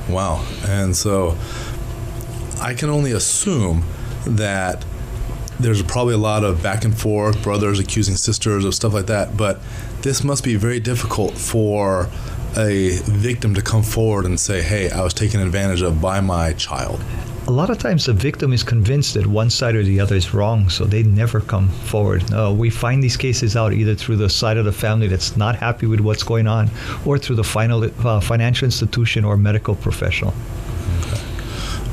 Wow. And so I can only assume that there's probably a lot of back and forth, brothers accusing sisters of stuff like that. But this must be very difficult for a victim to come forward and say, hey, I was taken advantage of by my child. A lot of times the victim is convinced that one side or the other is wrong, so they never come forward. We find these cases out either through the side of the family that's not happy with what's going on, or through the financial institution or medical professional.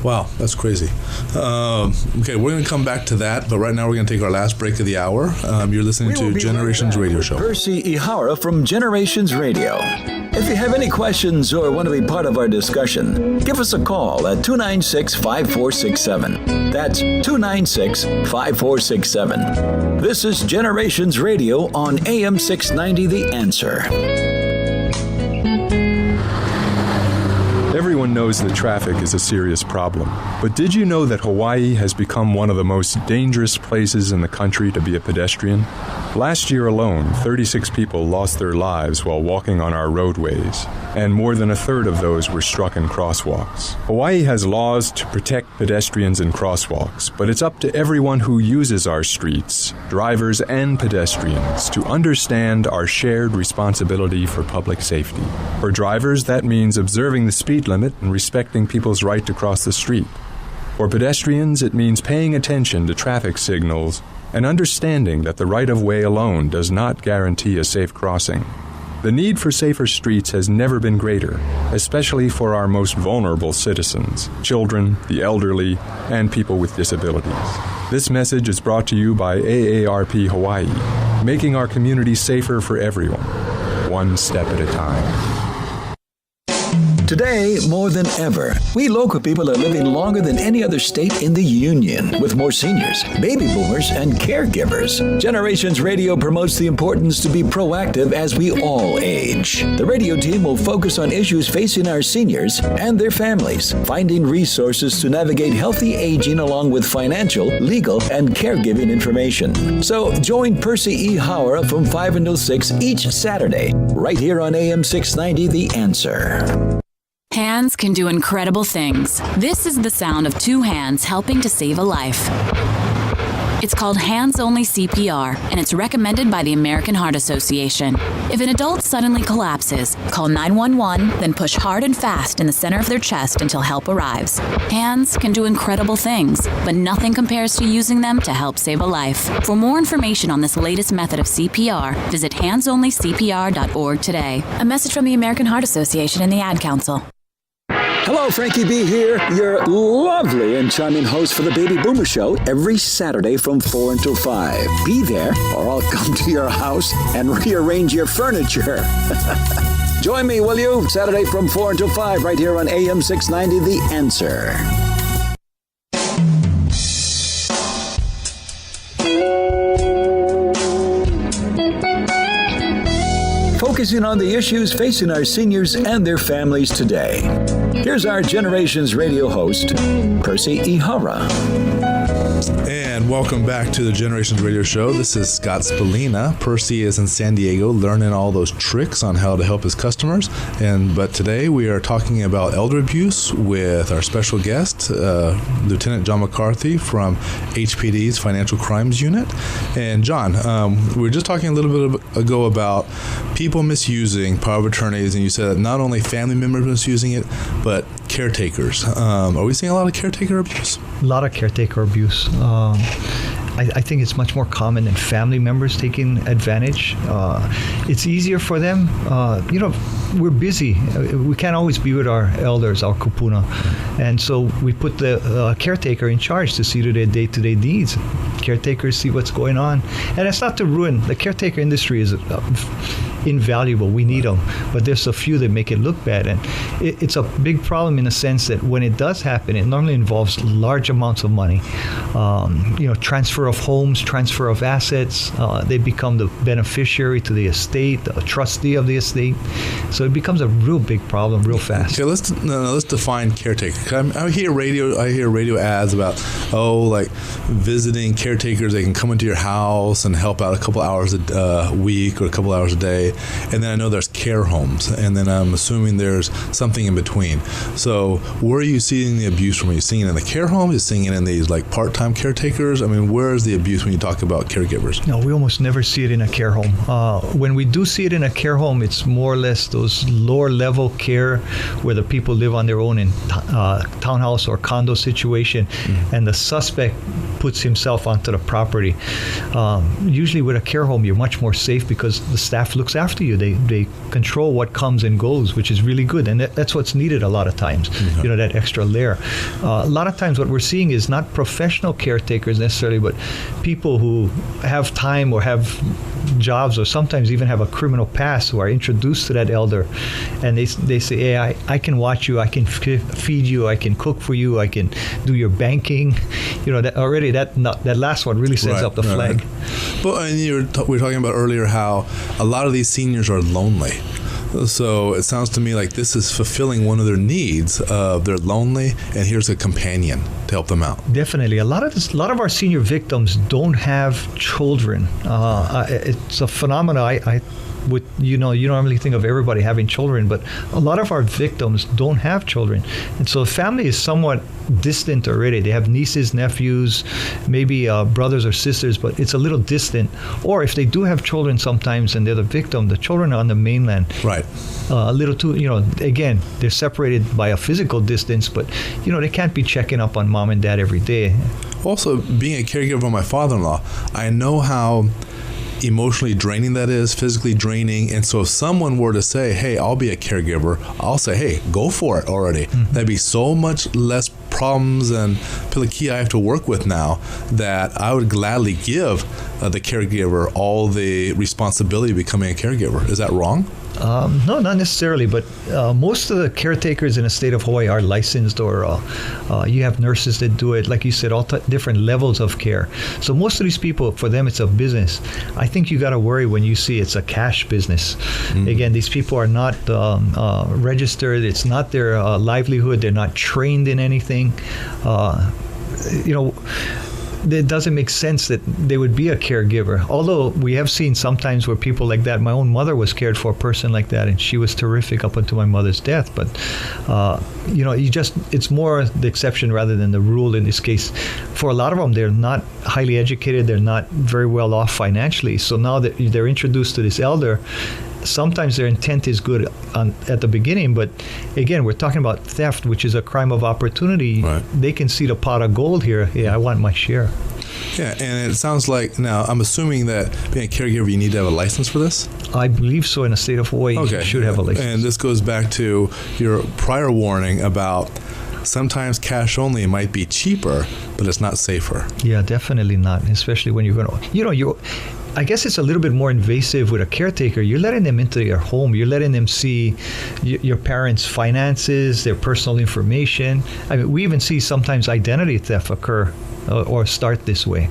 Wow, that's crazy. Okay, we're going to come back to that, but right now we're going to take our last break of the hour. You're listening to Generations Radio Show. Percy Ihara from Generations Radio. If you have any questions or want to be part of our discussion, give us a call at 296-5467. That's 296-5467. This is Generations Radio on AM 690 The Answer. Every Everyone knows that traffic is a serious problem. But did you know that Hawaii has become one of the most dangerous places in the country to be a pedestrian? Last year alone, 36 people lost their lives while walking on our roadways, and more than a third of those were struck in crosswalks. Hawaii has laws to protect pedestrians in crosswalks, but it's up to everyone who uses our streets, drivers and pedestrians, to understand our shared responsibility for public safety. For drivers, that means observing the speed limit and respecting people's right to cross the street. For pedestrians, it means paying attention to traffic signals and understanding that the right-of-way alone does not guarantee a safe crossing. The need for safer streets has never been greater, especially for our most vulnerable citizens, children, the elderly, and people with disabilities. This message is brought to you by AARP Hawaii, making our community safer for everyone, one step at a time. Today, more than ever, we local people are living longer than any other state in the Union, with more seniors, baby boomers, and caregivers. Generations Radio promotes the importance to be proactive as we all age. The radio team will focus on issues facing our seniors and their families, finding resources to navigate healthy aging along with financial, legal, and caregiving information. So join Percy E. Howard from 5 until 6 each Saturday, right here on AM 690, The Answer. Hands can do incredible things. This is the sound of two hands helping to save a life. It's called hands-only CPR, and it's recommended by the American Heart Association. If an adult suddenly collapses, call 911, then push hard and fast in the center of their chest until help arrives. Hands can do incredible things, but nothing compares to using them to help save a life. For more information on this latest method of CPR, visit handsonlycpr.org today. A message from the American Heart Association and the Ad Council. Hello, Frankie B. here, your lovely and charming host for the Baby Boomer Show every Saturday from 4 until 5. Be there, or I'll come to your house and rearrange your furniture. Join me, will you? Saturday from 4 until 5, right here on AM 690, The Answer. Focusing on the issues facing our seniors and their families today. Here's our Generations Radio host, Percy Ihara. And welcome back to the Generations Radio Show. This is Scott Spallina. Percy is in San Diego learning all those tricks on how to help his customers. But today we are talking about elder abuse with our special guest, Lieutenant John McCarthy from HPD's Financial Crimes Unit. And John, we were just talking a little bit ago about people misusing power of attorneys, and you said that not only family members misusing it, but caretakers. Are we seeing a lot of caretaker abuse? A lot of caretaker abuse. I think it's much more common than family members taking advantage. It's easier for them. We're busy. We can't always be with our elders, our kupuna. And so we put the caretaker in charge to see to their day-to-day needs. Caretakers see what's going on. And it's not to ruin. The caretaker industry is invaluable. We need them. But there's a few that make it look bad. And it's a big problem in the sense that when it does happen, it normally involves large amounts of money. Transfer of homes, transfer of assets. They become the beneficiary to the estate, the trustee of the estate. So it becomes a real big problem real fast. Okay, let's define caretaker. I hear radio ads about visiting caretakers. They can come into your house and help out a couple hours a week or a couple hours a day. And then I know there's care homes, and then I'm assuming there's something in between. So where are you seeing the abuse from? Are you seeing it in the care home? Are you seeing it in these part-time caretakers? I mean, where is the abuse when you talk about caregivers? No, we almost never see it in a care home. When we do see it in a care home, it's more or less those lower-level care where the people live on their own in townhouse or condo situation, and the suspect puts himself onto the property. Usually with a care home, you're much more safe because the staff looks after you. They control what comes and goes, which is really good. And that's what's needed a lot of times, that extra layer. A lot of times what we're seeing is not professional caretakers necessarily, but people who have time or have jobs or sometimes even have a criminal past who are introduced to that elder, and they say, hey, I can watch you, I can feed you, I can cook for you, I can do your banking. That last one really sets up the flag. Well, and we were talking about earlier how a lot of these seniors are lonely. So it sounds to me like this is fulfilling one of their needs. They're lonely, and here's a companion to help them out. Definitely. A lot of our senior victims don't have children. It's a phenomenon. You normally think of everybody having children, but a lot of our victims don't have children. And so family is somewhat distant already. They have nieces, nephews, maybe brothers or sisters, but it's a little distant. Or if they do have children sometimes and they're the victim, the children are on the mainland. Right. A little too, again, they're separated by a physical distance, but, they can't be checking up on mom and dad every day. Also, being a caregiver of my father-in-law, I know how emotionally draining that is, physically draining. And so if someone were to say, hey, I'll be a caregiver, I'll say, hey, go for it already. Mm-hmm. That'd be so much less problems and piliquia I have to work with now that I would gladly give the caregiver all the responsibility of becoming a caregiver. Is that wrong? No, not necessarily, but most of the caretakers in the state of Hawaii are licensed, or you have nurses that do it, like you said, all different levels of care. So most of these people, for them, it's a business. I think you got to worry when you see it's a cash business. Mm-hmm. Again, these people are not registered. It's not their livelihood. They're not trained in anything. It doesn't make sense that they would be a caregiver. Although we have seen sometimes where people like that, my own mother was cared for a person like that, and she was terrific up until my mother's death. But, it's more the exception rather than the rule in this case. For a lot of them, they're not highly educated. They're not very well off financially. So now that they're introduced to this elder, sometimes their intent is good at the beginning, but again, we're talking about theft, which is a crime of opportunity. Right. They can see the pot of gold here. Yeah, I want my share. Yeah, and it sounds like, now, I'm assuming that being a caregiver, you need to have a license for this? I believe so. In the state of Hawaii, you should have a license. And this goes back to your prior warning about sometimes cash only might be cheaper, but it's not safer. Yeah, definitely not, especially when you're going to, I guess it's a little bit more invasive with a caretaker. You're letting them into your home. You're letting them see your parents' finances, their personal information. I mean, we even see sometimes identity theft occur or start this way.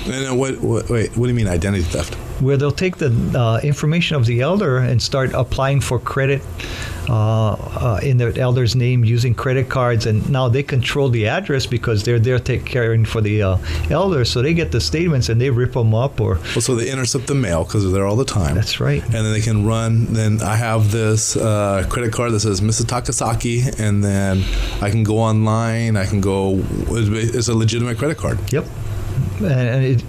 And what do you mean identity theft? Where they'll take the information of the elder and start applying for credit in the elder's name using credit cards, and now they control the address because they're there caring for the elder, so they get the statements and they rip them up. So they intercept the mail because they're there all the time. That's right. And then they can run, then I have this credit card that says Mrs. Takasaki, and then I can go online, it's a legitimate credit card. Yep. And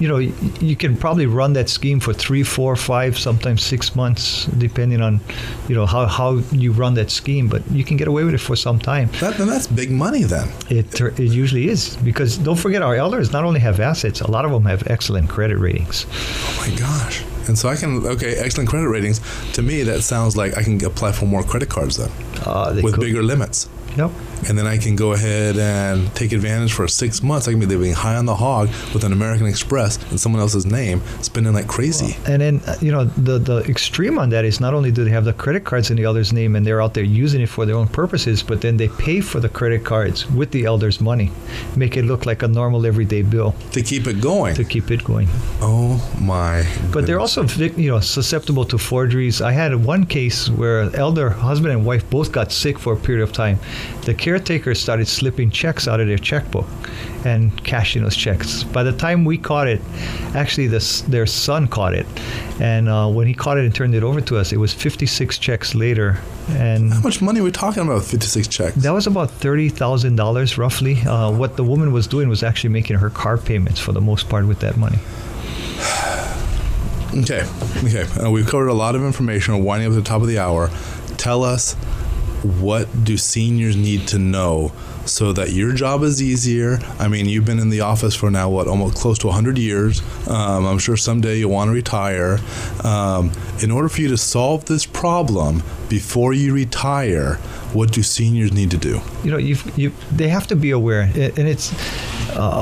you can probably run that scheme for 3, 4, 5, sometimes 6 months, depending on, how you run that scheme. But you can get away with it for some time. Then that's big money then. It usually is, because don't forget, our elders not only have assets, a lot of them have excellent credit ratings. Oh my gosh. And so excellent credit ratings. To me, that sounds like I can apply for more credit cards then, with bigger limits. Yep. And then I can go ahead and take advantage for 6 months. I can be living high on the hog with an American Express in someone else's name, spending like crazy. And then, the extreme on that is not only do they have the credit cards in the elder's name and they're out there using it for their own purposes, but then they pay for the credit cards with the elder's money, make it look like a normal everyday bill. To keep it going. Oh my goodness. But they're also, susceptible to forgeries. I had one case where elder husband and wife both got sick for a period of time. The caretaker started slipping checks out of their checkbook and cashing those checks. By the time we caught it, actually their son caught it. And when he caught it and turned it over to us, it was 56 checks later. And how much money are we talking about, 56 checks? That was about $30,000 roughly. What the woman was doing was actually making her car payments for the most part with that money. Okay. We've covered a lot of information. We're winding up at the top of the hour. Tell us, what do seniors need to know so that your job is easier? I mean, you've been in the office for now, almost close to 100 years. I'm sure someday you'll want to retire. In order for you to solve this problem before you retire, what do seniors need to do? They have to be aware, and it's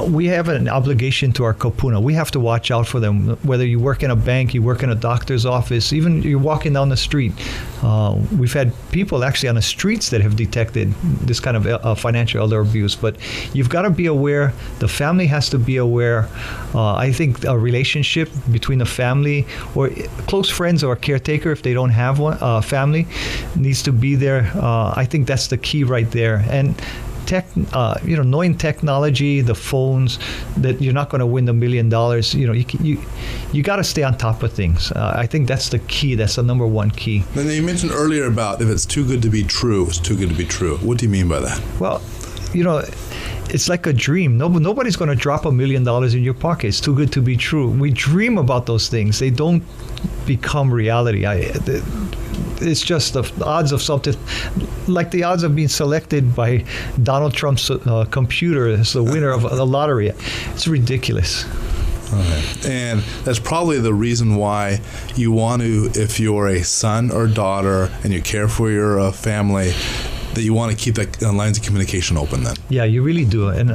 we have an obligation to our kapuna. We have to watch out for them. Whether you work in a bank, you work in a doctor's office, even you're walking down the street. We've had people actually on the streets that have detected this kind of financial elder abuse. But you've got to be aware. The family has to be aware. I think a relationship between the family or close friends or a caretaker, if they don't have one, family, needs to be there. I think that's the key right there. And knowing technology, the phones, that you're not going to win the $1 million. You got to stay on top of things. I think that's the key. That's the number one key. Then you mentioned earlier about if it's too good to be true, it's too good to be true. What do you mean by that? Well, it's like a dream. Nobody's going to drop $1 million in your pocket. It's too good to be true. We dream about those things. They don't become reality. It's just the odds of something, like the odds of being selected by Donald Trump's computer as the winner of the lottery. It's ridiculous. Okay. And that's probably the reason why you want to, if you're a son or daughter and you care for your family, that you want to keep that lines of communication open then. Yeah, you really do. And,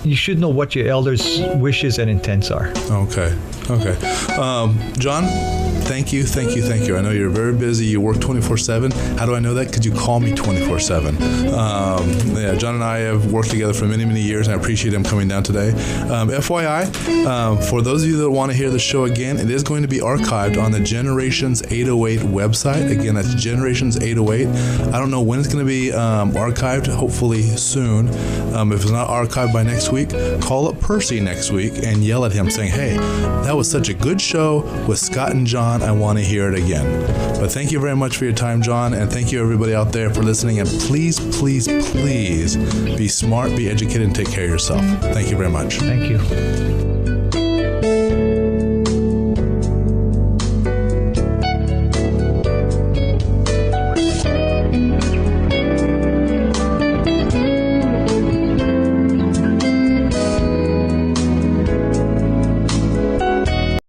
you should know what your elders' wishes and intents are. Okay. John, thank you. I know you're very busy. You work 24/7. How do I know that? Because you call me 24/7. John and I have worked together for many, many years, and I appreciate him coming down today. FYI, for those of you that want to hear the show again, it is going to be archived on the Generations 808 website. Again, that's Generations 808. I don't know when it's going to be archived, hopefully soon. If it's not archived by next week, call up Percy next week and yell at him saying, hey, that was such a good show with Scott and John. I want to hear it again. But thank you very much for your time, John, and thank you everybody out there for listening. And please, please, please be smart, be educated, and take care of yourself. Thank you very much. Thank you.